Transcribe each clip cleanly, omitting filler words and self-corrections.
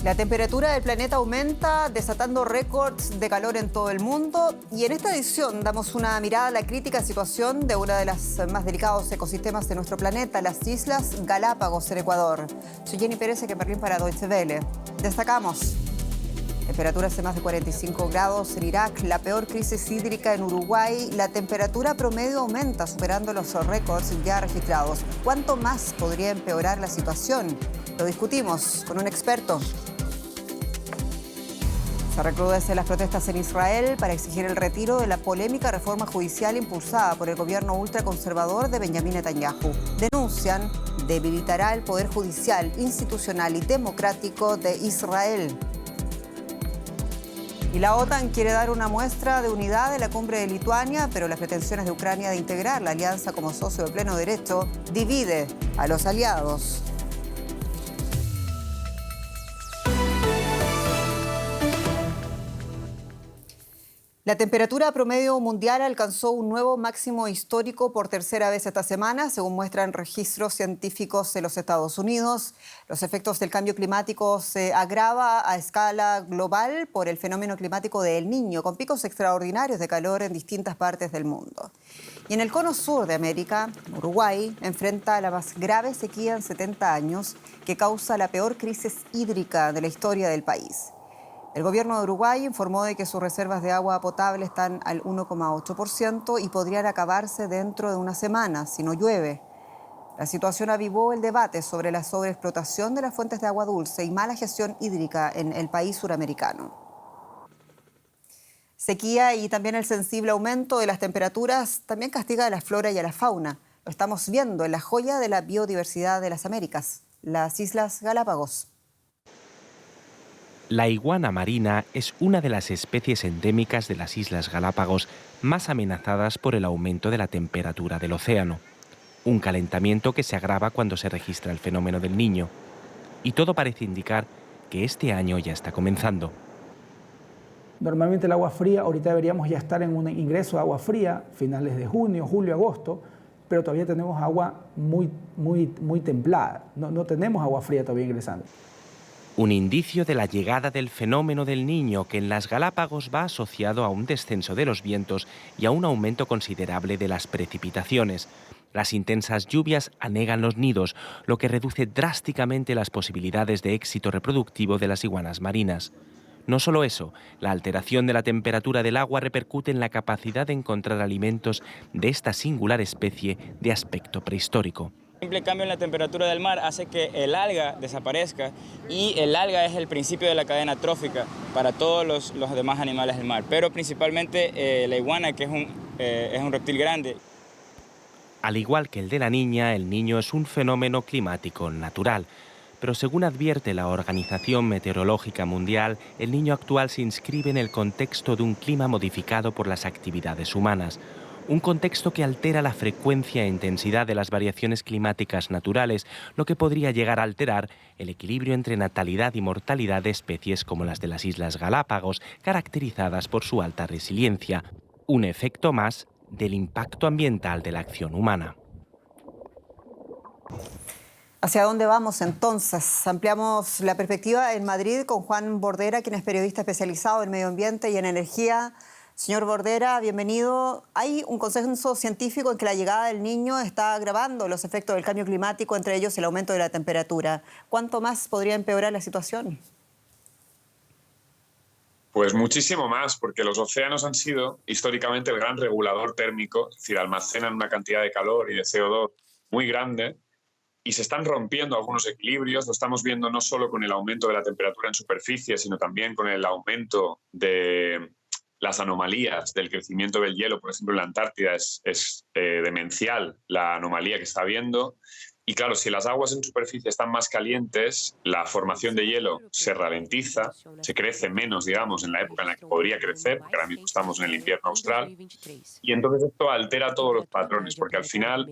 La temperatura del planeta aumenta, desatando récords de calor en todo el mundo. Y en esta edición damos una mirada a la crítica situación de una de las más delicados ecosistemas de nuestro planeta, las Islas Galápagos en Ecuador. Soy Jenny Pérez, que Berlín para Deutsche Welle. Destacamos: temperaturas de más de 45 grados en Irak, la peor crisis hídrica en Uruguay, la temperatura promedio aumenta, superando los récords ya registrados. ¿Cuánto más podría empeorar la situación? Lo discutimos con un experto. Se recrudecen las protestas en Israel para exigir el retiro de la polémica reforma judicial impulsada por el gobierno ultraconservador de Benjamín Netanyahu. Denuncian debilitará el poder judicial, institucional y democrático de Israel. Y la OTAN quiere dar una muestra de unidad en la cumbre de Lituania, pero las pretensiones de Ucrania de integrar la alianza como socio de pleno derecho divide a los aliados. La temperatura promedio mundial alcanzó un nuevo máximo histórico por tercera vez esta semana, según muestran registros científicos de los Estados Unidos. Los efectos del cambio climático se agrava a escala global por el fenómeno climático de El Niño, con picos extraordinarios de calor en distintas partes del mundo. Y en el cono sur de América, Uruguay enfrenta la más grave sequía en 70 años, que causa la peor crisis hídrica de la historia del país. El gobierno de Uruguay informó de que sus reservas de agua potable están al 1,8% y podrían acabarse dentro de una semana si no llueve. La situación avivó el debate sobre la sobreexplotación de las fuentes de agua dulce y mala gestión hídrica en el país suramericano. Sequía y también el sensible aumento de las temperaturas también castiga a la flora y a la fauna. Lo estamos viendo en la joya de la biodiversidad de las Américas, las Islas Galápagos. La iguana marina es una de las especies endémicas de las Islas Galápagos más amenazadas por el aumento de la temperatura del océano, un calentamiento que se agrava cuando se registra el fenómeno del Niño. Y todo parece indicar que este año ya está comenzando. Normalmente el agua fría, ahorita deberíamos ya estar en un ingreso de agua fría, finales de junio, julio, agosto, pero todavía tenemos agua muy templada, no tenemos agua fría todavía ingresando. Un indicio de la llegada del fenómeno del Niño, que en las Galápagos va asociado a un descenso de los vientos y a un aumento considerable de las precipitaciones. Las intensas lluvias anegan los nidos, lo que reduce drásticamente las posibilidades de éxito reproductivo de las iguanas marinas. No solo eso, la alteración de la temperatura del agua repercute en la capacidad de encontrar alimentos de esta singular especie de aspecto prehistórico. El simple cambio en la temperatura del mar hace que el alga desaparezca, y el alga es el principio de la cadena trófica para todos los demás animales del mar, pero principalmente la iguana, que es un reptil grande. Al igual que el de la niña, el Niño es un fenómeno climático natural. Pero según advierte la Organización Meteorológica Mundial, el Niño actual se inscribe en el contexto de un clima modificado por las actividades humanas. Un contexto que altera la frecuencia e intensidad de las variaciones climáticas naturales, lo que podría llegar a alterar el equilibrio entre natalidad y mortalidad de especies como las de las Islas Galápagos, caracterizadas por su alta resiliencia. Un efecto más del impacto ambiental de la acción humana. ¿Hacia dónde vamos entonces? Ampliamos la perspectiva en Madrid con Juan Bordera, quien es periodista especializado en medio ambiente y en energía. Señor Bordera, bienvenido. Hay un consenso científico en que la llegada del Niño está agravando los efectos del cambio climático, entre ellos el aumento de la temperatura. ¿Cuánto más podría empeorar la situación? Pues muchísimo más, porque los océanos han sido históricamente el gran regulador térmico, es decir, almacenan una cantidad de calor y de CO2 muy grande, y se están rompiendo algunos equilibrios. Lo estamos viendo no solo con el aumento de la temperatura en superficie, sino también con el aumento de las anomalías del crecimiento del hielo. Por ejemplo, en la Antártida es demencial la anomalía que está habiendo. Y claro, si las aguas en superficie están más calientes, la formación de hielo se ralentiza, se crece menos, digamos, en la época en la que podría crecer, porque ahora mismo estamos en el invierno austral, y entonces esto altera todos los patrones, porque al final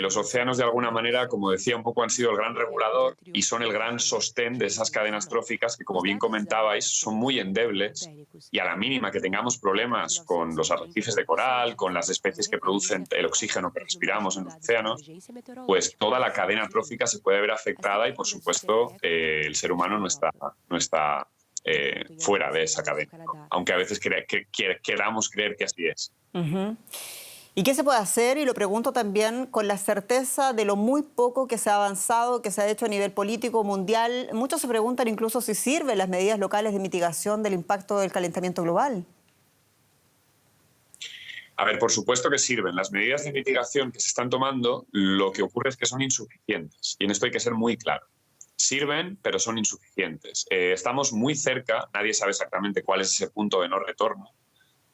los océanos de alguna manera, como decía, un poco han sido el gran regulador y son el gran sostén de esas cadenas tróficas que, como bien comentabais, son muy endebles, y a la mínima que tengamos problemas con los arrecifes de coral, con las especies que producen el oxígeno que respiramos en los océanos, pues pues toda la cadena trófica se puede ver afectada y, por supuesto, el ser humano no está fuera de esa cadena, ¿no? Aunque a veces queramos creer que así es. Ujú. ¿Y qué se puede hacer? Y lo pregunto también con la certeza de lo muy poco que se ha avanzado, que se ha hecho a nivel político mundial. Muchos se preguntan incluso si sirven las medidas locales de mitigación del impacto del calentamiento global. A ver, por supuesto que sirven. Las medidas de mitigación que se están tomando, lo que ocurre es que son insuficientes. Y en esto hay que ser muy claro. Sirven, pero son insuficientes. Estamos muy cerca, nadie sabe exactamente cuál es ese punto de no retorno,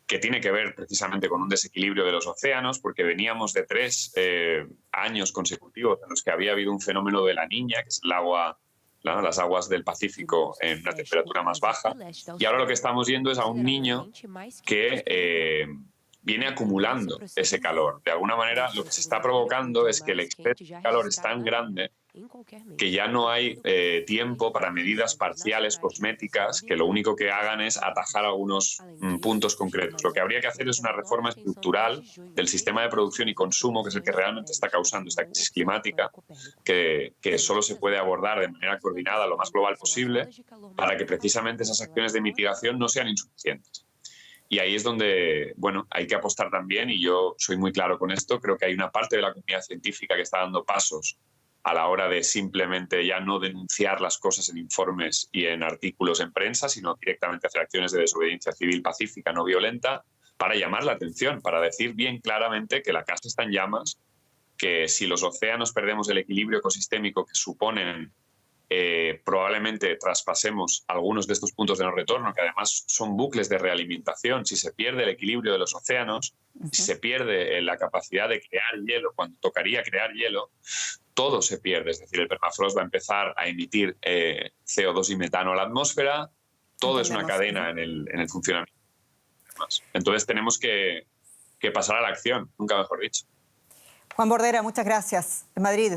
que tiene que ver precisamente con un desequilibrio de los océanos, porque veníamos de 3 años consecutivos en los que había habido un fenómeno de la Niña, que es el agua, las aguas del Pacífico en una temperatura más baja. Y ahora lo que estamos viendo es a un niño que viene acumulando ese calor. De alguna manera, lo que se está provocando es que el exceso de calor es tan grande que ya no hay tiempo para medidas parciales, cosméticas, que lo único que hagan es atajar algunos puntos concretos. Lo que habría que hacer es una reforma estructural del sistema de producción y consumo, que es el que realmente está causando esta crisis climática, que solo se puede abordar de manera coordinada lo más global posible, para que precisamente esas acciones de mitigación no sean insuficientes. Y ahí es donde, bueno, hay que apostar también, y yo soy muy claro con esto. Creo que hay una parte de la comunidad científica que está dando pasos a la hora de simplemente ya no denunciar las cosas en informes y en artículos en prensa, sino directamente hacer acciones de desobediencia civil pacífica, no violenta, para llamar la atención, para decir bien claramente que la casa está en llamas, que si los océanos perdemos el equilibrio ecosistémico que suponen, probablemente traspasemos algunos de estos puntos de no retorno, que además son bucles de realimentación. Si se pierde el equilibrio de los océanos, si se pierde la capacidad de crear hielo cuando tocaría crear hielo, todo se pierde. Es decir, el permafrost va a empezar a emitir CO2 y metano a la atmósfera. Todo es una cadena en el funcionamiento. Entonces tenemos que pasar a la acción, nunca mejor dicho. Juan Bordera, muchas gracias. En Madrid.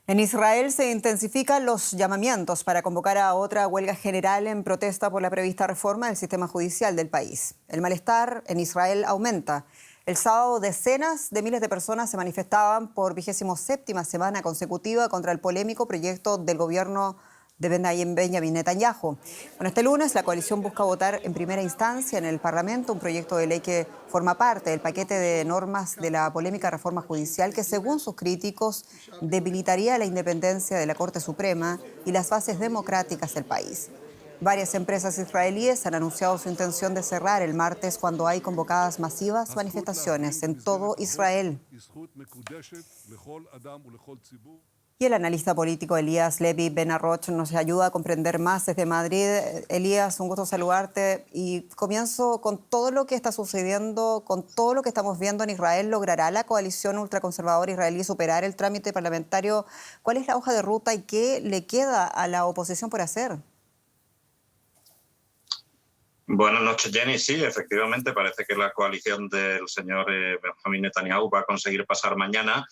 En Israel se intensifican los llamamientos para convocar a otra huelga general en protesta por la prevista reforma del sistema judicial del país. El malestar en Israel aumenta. El sábado decenas de miles de personas se manifestaban por 27ª semana consecutiva contra el polémico proyecto del gobierno de Benjamin Netanyahu. Bueno, este lunes la coalición busca votar en primera instancia en el Parlamento un proyecto de ley que forma parte del paquete de normas de la polémica reforma judicial que, según sus críticos, debilitaría la independencia de la Corte Suprema y las bases democráticas del país. Varias empresas israelíes han anunciado su intención de cerrar el martes cuando hay convocadas masivas manifestaciones en todo Israel. Y el analista político Elías Levi Ben-Aroch nos ayuda a comprender más desde Madrid. Elías, un gusto saludarte. Y comienzo con todo lo que está sucediendo, con todo lo que estamos viendo en Israel. ¿Logrará la coalición ultraconservadora israelí superar el trámite parlamentario? ¿Cuál es la hoja de ruta y qué le queda a la oposición por hacer? Buenas noches, Jenny. Sí, efectivamente, parece que la coalición del señor Benjamin Netanyahu va a conseguir pasar mañana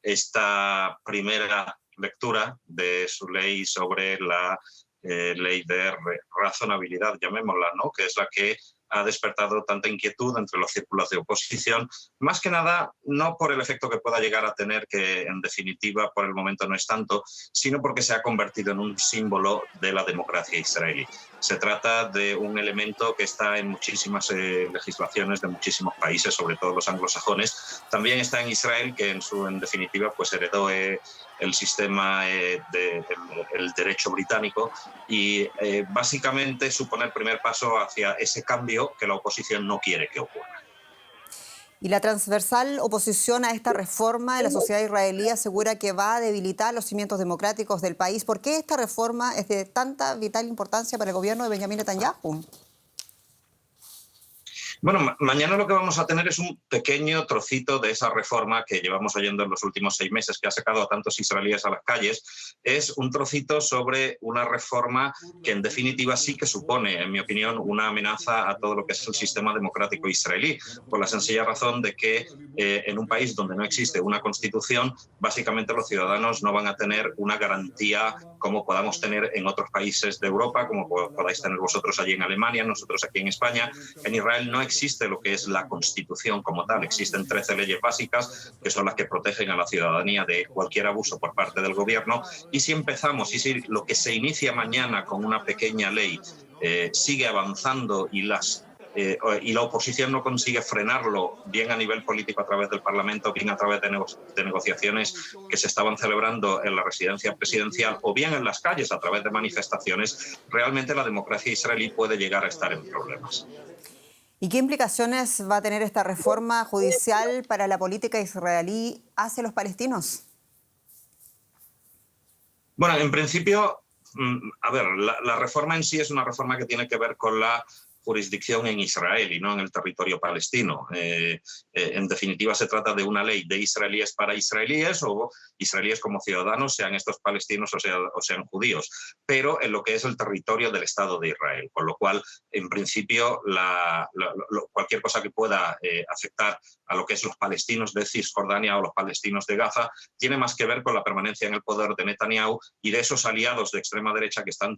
esta primera lectura de su ley sobre la ley de razonabilidad, llamémosla, ¿no? Que es la que ha despertado tanta inquietud entre los círculos de oposición, más que nada no por el efecto que pueda llegar a tener, que en definitiva por el momento no es tanto, sino porque se ha convertido en un símbolo de la democracia israelí. Se trata de un elemento que está en muchísimas legislaciones de muchísimos países, sobre todo los anglosajones. También está en Israel, que en definitiva pues heredó el sistema del derecho británico y básicamente supone el primer paso hacia ese cambio que la oposición no quiere que ocurra. Y la transversal oposición a esta reforma de la sociedad israelí asegura que va a debilitar los cimientos democráticos del país. ¿Por qué esta reforma es de tanta vital importancia para el gobierno de Benjamin Netanyahu? Bueno, mañana lo que vamos a tener es un pequeño trocito de esa reforma que llevamos oyendo en los últimos 6 meses, que ha sacado a tantos israelíes a las calles. Es un trocito sobre una reforma que en definitiva sí que supone, en mi opinión, una amenaza a todo lo que es el sistema democrático israelí, por la sencilla razón de que en un país donde no existe una constitución, básicamente los ciudadanos no van a tener una garantía como podamos tener en otros países de Europa, como podáis tener vosotros allí en Alemania, nosotros aquí en España. En Israel no existe existe lo que es la Constitución como tal. Existen 13 leyes básicas que son las que protegen a la ciudadanía de cualquier abuso por parte del gobierno. Y si empezamos, y si lo que se inicia mañana con una pequeña ley sigue avanzando y la oposición no consigue frenarlo, bien a nivel político a través del Parlamento, bien a través de negociaciones que se estaban celebrando en la residencia presidencial o bien en las calles a través de manifestaciones, realmente la democracia israelí puede llegar a estar en problemas. ¿Y qué implicaciones va a tener esta reforma judicial para la política israelí hacia los palestinos? Bueno, en principio, a ver, la reforma en sí es una reforma que tiene que ver con la jurisdicción en Israel y no en el territorio palestino. En definitiva, se trata de una ley de israelíes para israelíes o israelíes como ciudadanos, sean estos palestinos o sean judíos, pero en lo que es el territorio del Estado de Israel. Con lo cual, en principio, cualquier cosa que pueda afectar a lo que es los palestinos de Cisjordania o los palestinos de Gaza tiene más que ver con la permanencia en el poder de Netanyahu y de esos aliados de extrema derecha que está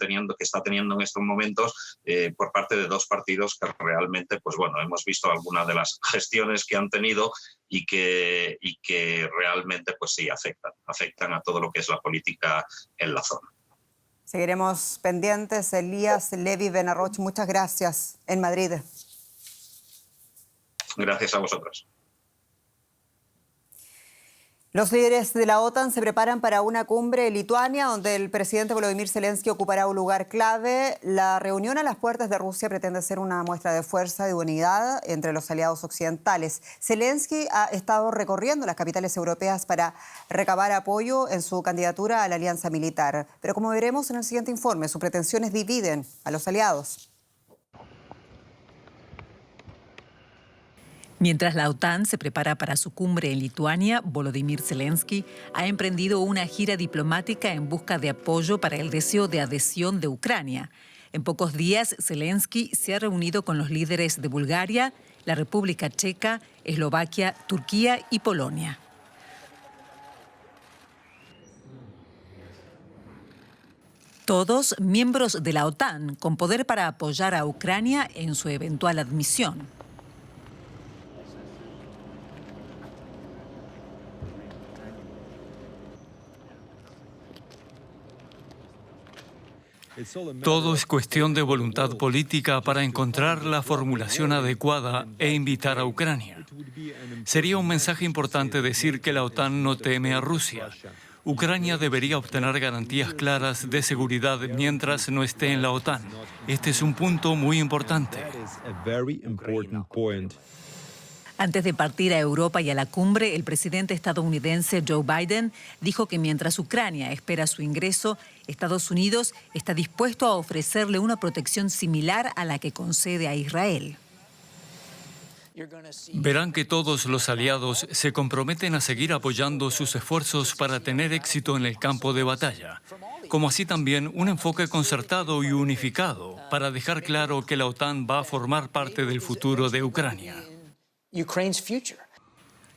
teniendo en estos momentos por parte de dos partidos que realmente, pues bueno, hemos visto algunas de las gestiones que han tenido y que realmente, pues sí, afectan a todo lo que es la política en la zona. Seguiremos pendientes. Elías Levi Ben-Aroch, muchas gracias en Madrid. Gracias a vosotros. Los líderes de la OTAN se preparan para una cumbre en Lituania, donde el presidente Volodymyr Zelensky ocupará un lugar clave. La reunión a las puertas de Rusia pretende ser una muestra de fuerza y de unidad entre los aliados occidentales. Zelensky ha estado recorriendo las capitales europeas para recabar apoyo en su candidatura a la alianza militar. Pero como veremos en el siguiente informe, sus pretensiones dividen a los aliados. Mientras la OTAN se prepara para su cumbre en Lituania, Volodymyr Zelensky ha emprendido una gira diplomática en busca de apoyo para el deseo de adhesión de Ucrania. En pocos días, Zelensky se ha reunido con los líderes de Bulgaria, la República Checa, Eslovaquia, Turquía y Polonia. Todos miembros de la OTAN, con poder para apoyar a Ucrania en su eventual admisión. Todo es cuestión de voluntad política para encontrar la formulación adecuada e invitar a Ucrania. Sería un mensaje importante decir que la OTAN no teme a Rusia. Ucrania debería obtener garantías claras de seguridad mientras no esté en la OTAN. Este es un punto muy importante. Antes de partir a Europa y a la cumbre, el presidente estadounidense Joe Biden dijo que mientras Ucrania espera su ingreso, Estados Unidos está dispuesto a ofrecerle una protección similar a la que concede a Israel. Verán que todos los aliados se comprometen a seguir apoyando sus esfuerzos para tener éxito en el campo de batalla, como así también un enfoque concertado y unificado para dejar claro que la OTAN va a formar parte del futuro de Ucrania.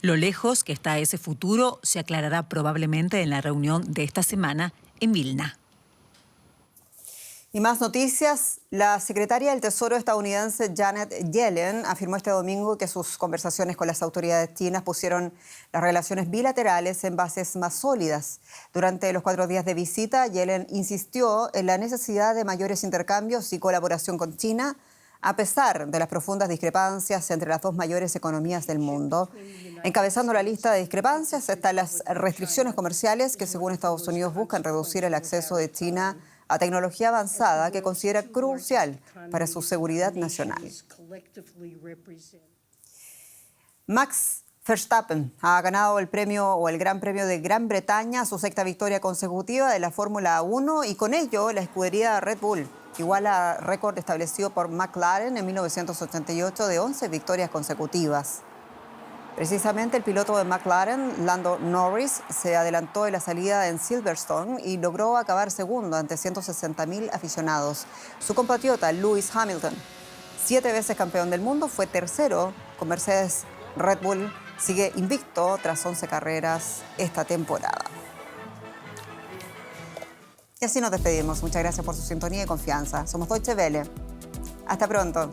Lo lejos que está ese futuro se aclarará probablemente en la reunión de esta semana en Vilna. Y más noticias. La secretaria del Tesoro estadounidense Janet Yellen afirmó este domingo que sus conversaciones con las autoridades chinas pusieron las relaciones bilaterales en bases más sólidas. Durante los 4 días de visita, Yellen insistió en la necesidad de mayores intercambios y colaboración con China, a pesar de las profundas discrepancias entre las dos mayores economías del mundo. Encabezando la lista de discrepancias están las restricciones comerciales que, según Estados Unidos, buscan reducir el acceso de China a tecnología avanzada que considera crucial para su seguridad nacional. Max Verstappen ha ganado el Gran Premio de Gran Bretaña, su 6ª victoria consecutiva de la Fórmula 1 y con ello la escudería Red Bull iguala récord establecido por McLaren en 1988 de 11 victorias consecutivas. Precisamente el piloto de McLaren, Lando Norris, se adelantó en la salida en Silverstone y logró acabar segundo ante 160.000 aficionados. Su compatriota Lewis Hamilton, 7 veces campeón del mundo, fue tercero con Mercedes. Red Bull sigue invicto tras 11 carreras esta temporada. Y así nos despedimos. Muchas gracias por su sintonía y confianza. Somos Deutsche Welle. Hasta pronto.